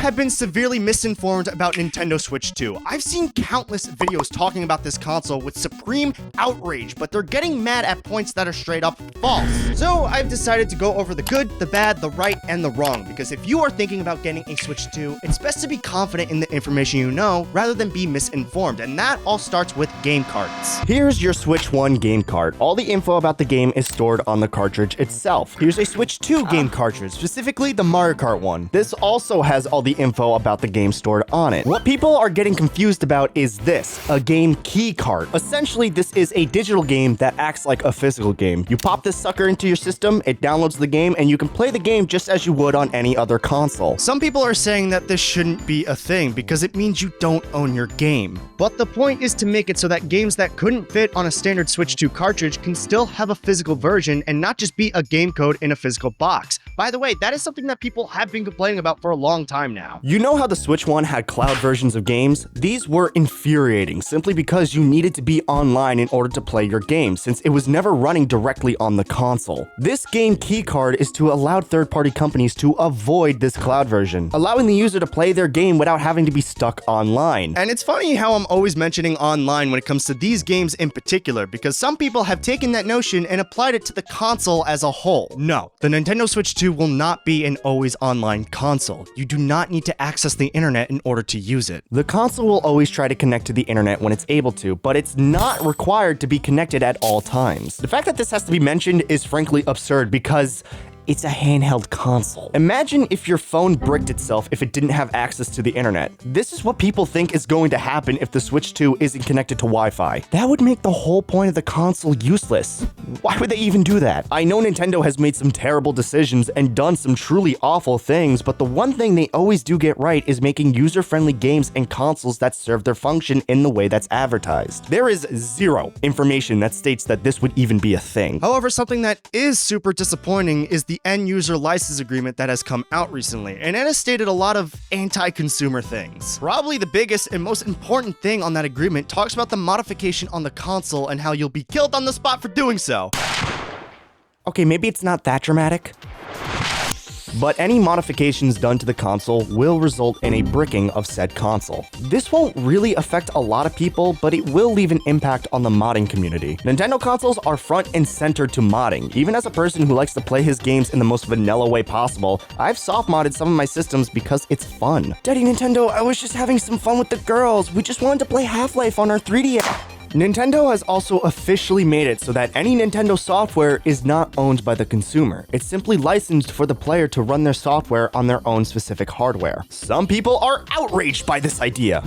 have been severely misinformed about Nintendo Switch 2. I've seen countless videos talking about this console with supreme outrage, but they're getting mad at points that are straight up false. So I've decided to go over the good, the bad, the right, and the wrong, because if you are thinking about getting a Switch 2, it's best to be confident in the information you know rather than be misinformed, and that all starts with game cards. Here's your Switch 1 game card. All the info about the game is stored on the cartridge itself. Here's a Switch 2 game cartridge, specifically the Mario Kart one. This also has all the info about the game stored on it. What people are getting confused about is this, a game key card. Essentially, this is a digital game that acts like a physical game. You pop this sucker into your system, it downloads the game, and you can play the game just as you would on any other console. Some people are saying that this shouldn't be a thing because it means you don't own your game. But the point is to make it so that games that couldn't fit on a standard Switch 2 cartridge can still have a physical version and not just be a game code in a physical box. By the way, that is something that people have been complaining about for a long time now. You know how the Switch 1 had cloud versions of games? These were infuriating simply because you needed to be online in order to play your game, since it was never running directly on the console. This game key card is to allow third-party companies to avoid this cloud version, allowing the user to play their game without having to be stuck online. And it's funny how I'm always mentioning online when it comes to these games in particular, because some people have taken that notion and applied it to the console as a whole. No, the Nintendo Switch 2 will not be an always online console. You do not need to access the internet in order to use it. The console will always try to connect to the internet when it's able to, but it's not required to be connected at all times. The fact that this has to be mentioned is frankly absurd because it's a handheld console. Imagine if your phone bricked itself if it didn't have access to the internet. This is what people think is going to happen if the Switch 2 isn't connected to Wi-Fi. That would make the whole point of the console useless. Why would they even do that? I know Nintendo has made some terrible decisions and done some truly awful things, but the one thing they always do get right is making user-friendly games and consoles that serve their function in the way that's advertised. There is zero information that states that this would even be a thing. However, something that is super disappointing is the end-user license agreement that has come out recently, and it has stated a lot of anti-consumer things. Probably the biggest and most important thing on that agreement talks about the modification on the console and how you'll be killed on the spot for doing so. Okay, maybe it's not that dramatic, but any modifications done to the console will result in a bricking of said console. This won't really affect a lot of people, but it will leave an impact on the modding community. Nintendo consoles are front and center to modding. Even as a person who likes to play his games in the most vanilla way possible, I've soft modded some of my systems because it's fun. Daddy Nintendo, I was just having some fun with the girls. We just wanted to play Half-Life on our 3DS. Nintendo has also officially made it so that any Nintendo software is not owned by the consumer. It's simply licensed for the player to run their software on their own specific hardware. Some people are outraged by this idea.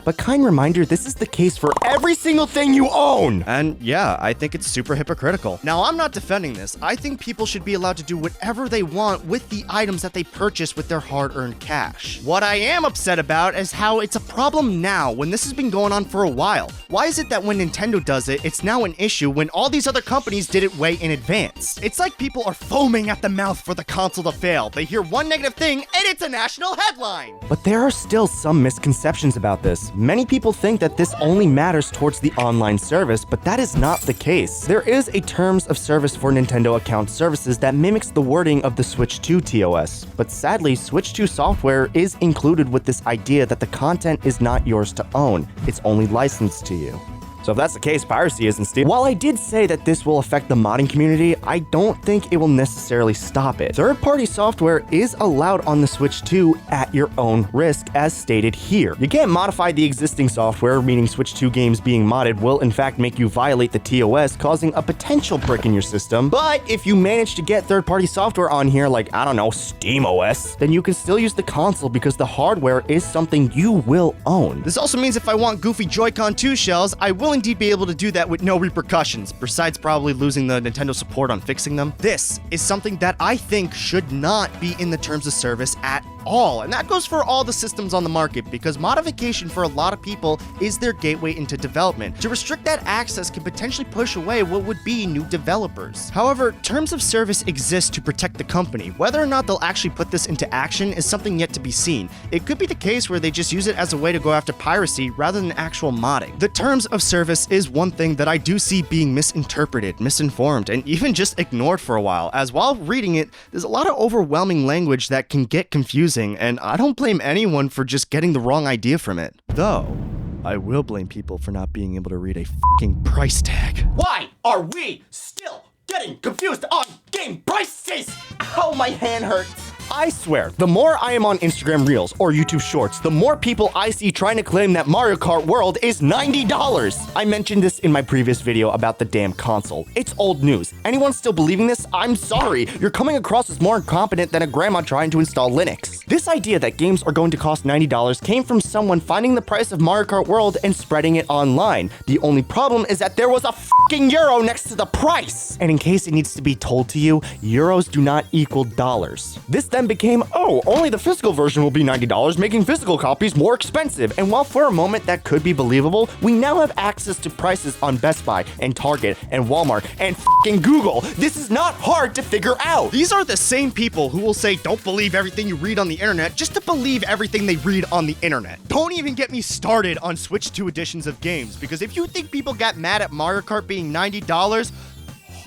But kind reminder, this is the case for every single thing you own! And yeah, I think it's super hypocritical. Now, I'm not defending this. I think people should be allowed to do whatever they want with the items that they purchase with their hard-earned cash. What I am upset about is how it's a problem now when this has been going on for a while. Why is it that when Nintendo does it, it's now an issue when all these other companies did it way in advance? It's like people are foaming at the mouth for the console to fail. They hear one negative thing, and it's a national headline! But there are still some misconceptions about this. Many people think that this only matters towards the online service, but that is not the case. There is a terms of service for Nintendo account services that mimics the wording of the Switch 2 TOS, but sadly, Switch 2 software is included with this idea that the content is not yours to own, it's only licensed to you. So if that's the case, piracy isn't stealing. While I did say that this will affect the modding community, I don't think it will necessarily stop it. Third-party software is allowed on the Switch 2 at your own risk, as stated here. You can't modify the existing software, meaning Switch 2 games being modded will in fact make you violate the TOS, causing a potential brick in your system. But if you manage to get third-party software on here, like, I don't know, SteamOS, then you can still use the console because the hardware is something you will own. This also means if I want goofy Joy-Con 2 shells, I will indeed be able to do that with no repercussions, besides probably losing the Nintendo support on fixing them. This is something that I think should not be in the terms of service at all, and that goes for all the systems on the market, because modification for a lot of people is their gateway into development. To restrict that access can potentially push away what would be new developers. However, terms of service exist to protect the company. Whether or not they'll actually put this into action is something yet to be seen. It could be the case where they just use it as a way to go after piracy rather than actual modding. The terms of service is one thing that I do see being misinterpreted, misinformed, and even just ignored for a while, as while reading it, there's a lot of overwhelming language that can get confusing. confusing, and I don't blame anyone for just getting the wrong idea from it. Though, I will blame people for not being able to read a fucking price tag. Why are we still getting confused on game prices? Ow, my hand hurts. I swear, the more I am on Instagram Reels or YouTube Shorts, the more people I see trying to claim that Mario Kart World is $90. I mentioned this in my previous video about the damn console. It's old news. Anyone still believing this? I'm sorry. You're coming across as more incompetent than a grandma trying to install Linux. This idea that games are going to cost $90 came from someone finding the price of Mario Kart World and spreading it online. The only problem is that there was a fucking euro next to the price. And in case it needs to be told to you, euros do not equal dollars. This then became, oh, only the physical version will be $90, making physical copies more expensive. And while for a moment that could be believable, we now have access to prices on Best Buy and Target and Walmart and fucking Google. This is not hard to figure out. These are the same people who will say don't believe everything you read on the internet just to believe everything they read on the internet. Don't even get me started on Switch 2 editions of games, because if you think people got mad at Mario Kart being $90,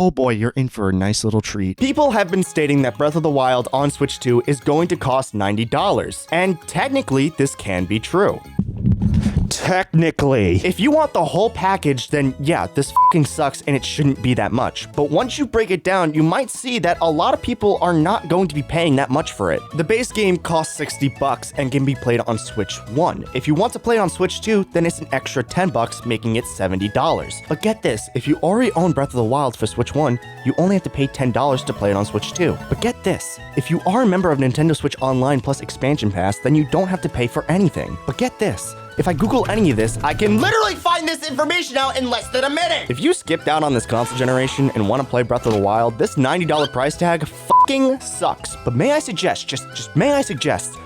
oh boy, you're in for a nice little treat. People have been stating that Breath of the Wild on Switch 2 is going to cost $90, and technically, this can be true. Technically. If you want the whole package, then yeah, this fucking sucks and it shouldn't be that much. But once you break it down, you might see that a lot of people are not going to be paying that much for it. The base game costs $60 and can be played on Switch 1. If you want to play it on Switch 2, then it's an extra $10, making it $70. But get this, if you already own Breath of the Wild for Switch 1, you only have to pay $10 to play it on Switch 2. But get this, if you are a member of Nintendo Switch Online plus Expansion Pass, then you don't have to pay for anything. But get this, if I Google any of this, I can literally find this information out in less than a minute! If you skipped out on this console generation and want to play Breath of the Wild, this $90 price tag fucking sucks. But may I suggest, just may I suggest,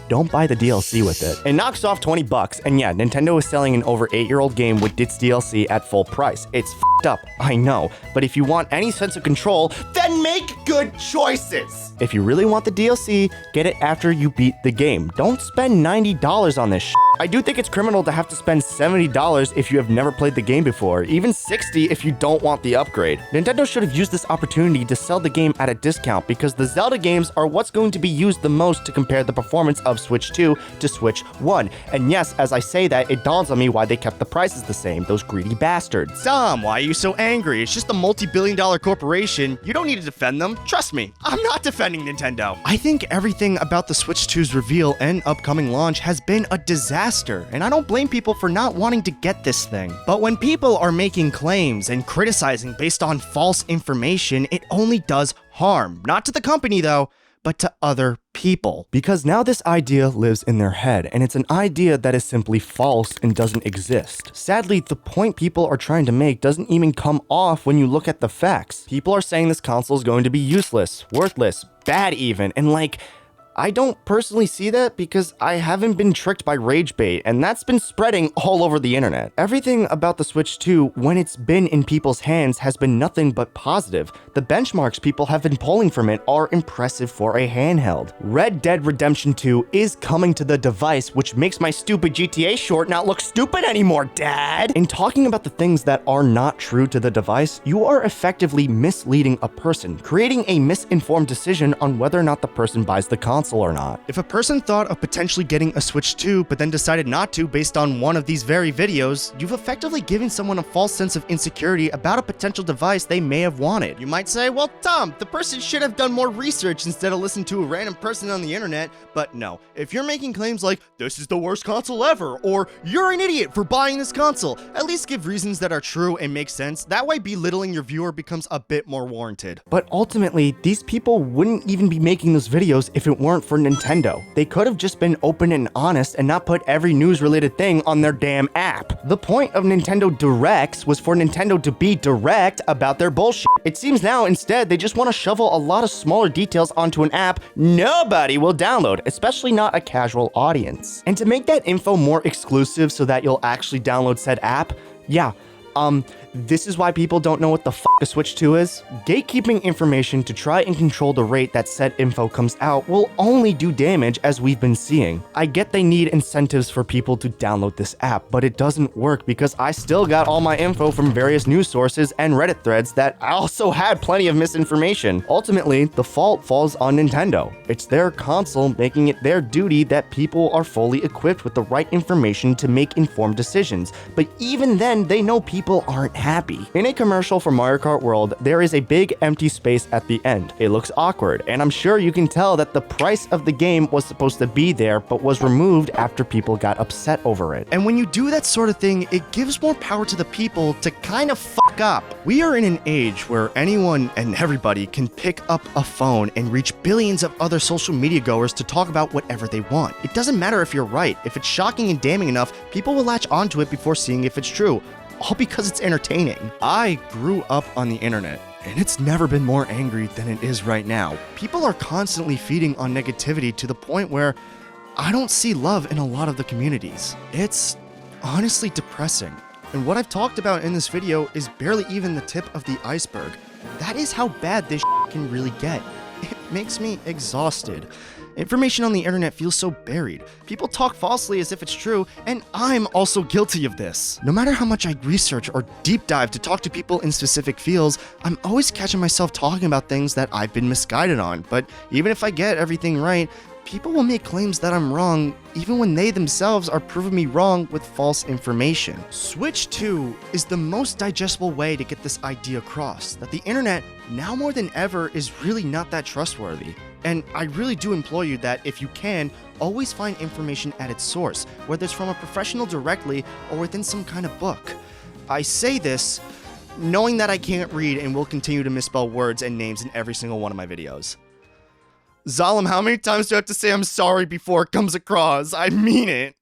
don't buy the DLC with it. It knocks off $20, and yeah, Nintendo is selling an over 8-year-old game with its DLC at full price. It's f***ed up, I know, but if you want any sense of control, then make good choices! If you really want the DLC, get it after you beat the game. Don't spend $90 on this shit. I do think it's criminal to have to spend $70 if you have never played the game before, even $60 if you don't want the upgrade. Nintendo should have used this opportunity to sell the game at a discount, because the Zelda games are what's going to be used the most to compare the performance of Switch 2 to Switch 1. And yes, as I say that, it dawns on me why they kept the prices the same, those greedy bastards. Dom, why are you so angry? It's just a multi-billion-dollar corporation. You don't need to defend them. Trust me, I'm not defending Nintendo. I think everything about the Switch 2's reveal and upcoming launch has been a disaster, and I don't blame people for not wanting to get this thing. But when people are making claims and criticizing based on false information, it only does harm. Not to the company though, but to other people. Because now this idea lives in their head, and it's an idea that is simply false and doesn't exist. Sadly, the point people are trying to make doesn't even come off when you look at the facts. People are saying this console is going to be useless, worthless, bad even, and like, I don't personally see that because I haven't been tricked by rage bait, and that's been spreading all over the internet. Everything about the Switch 2, when it's been in people's hands, has been nothing but positive. The benchmarks people have been pulling from it are impressive for a handheld. Red Dead Redemption 2 is coming to the device, which makes my stupid GTA short not look stupid anymore, Dad! In talking about the things that are not true to the device, you are effectively misleading a person, creating a misinformed decision on whether or not the person buys the console or not. If a person thought of potentially getting a Switch 2 but then decided not to based on one of these very videos, you've effectively given someone a false sense of insecurity about a potential device they may have wanted. You might say, well, Tom, the person should have done more research instead of listening to a random person on the internet, but no. If you're making claims like, this is the worst console ever, or you're an idiot for buying this console, at least give reasons that are true and make sense. That way belittling your viewer becomes a bit more warranted. But ultimately, these people wouldn't even be making those videos if it weren't for Nintendo. They could have just been open and honest and not put every news-related thing on their damn app. The point of Nintendo Directs was for Nintendo to be direct about their bullshit. It seems now instead they just want to shovel a lot of smaller details onto an app nobody will download, especially not a casual audience. And to make that info more exclusive so that you'll actually download said app, yeah, This is why people don't know what the f a Switch 2 is. Gatekeeping information to try and control the rate that said info comes out will only do damage, as we've been seeing. I get they need incentives for people to download this app, but it doesn't work because I still got all my info from various news sources and Reddit threads that also had plenty of misinformation. Ultimately, the fault falls on Nintendo. It's their console, making it their duty that people are fully equipped with the right information to make informed decisions. But even then, they know people aren't happy. In a commercial for Mario Kart World, there is a big empty space at the end. It looks awkward, and I'm sure you can tell that the price of the game was supposed to be there, but was removed after people got upset over it. And when you do that sort of thing, it gives more power to the people to kind of fuck up. We are in an age where anyone and everybody can pick up a phone and reach billions of other social media goers to talk about whatever they want. It doesn't matter if you're right. If it's shocking and damning enough, people will latch onto it before seeing if it's true, all because it's entertaining. I grew up on the internet, and it's never been more angry than it is right now. People are constantly feeding on negativity to the point where I don't see love in a lot of the communities. It's honestly depressing. And what I've talked about in this video is barely even the tip of the iceberg. That is how bad this can really get. It makes me exhausted. Information on the internet feels so buried. People talk falsely as if it's true, and I'm also guilty of this. No matter how much I research or deep dive to talk to people in specific fields, I'm always catching myself talking about things that I've been misguided on. But even if I get everything right, people will make claims that I'm wrong, even when they themselves are proving me wrong with false information. Switch 2 is the most digestible way to get this idea across, that the internet, now more than ever, is really not that trustworthy. And I really do implore you that, if you can, always find information at its source, whether it's from a professional directly or within some kind of book. I say this knowing that I can't read and will continue to misspell words and names in every single one of my videos. Zalem, how many times do I have to say I'm sorry before it comes across? I mean it.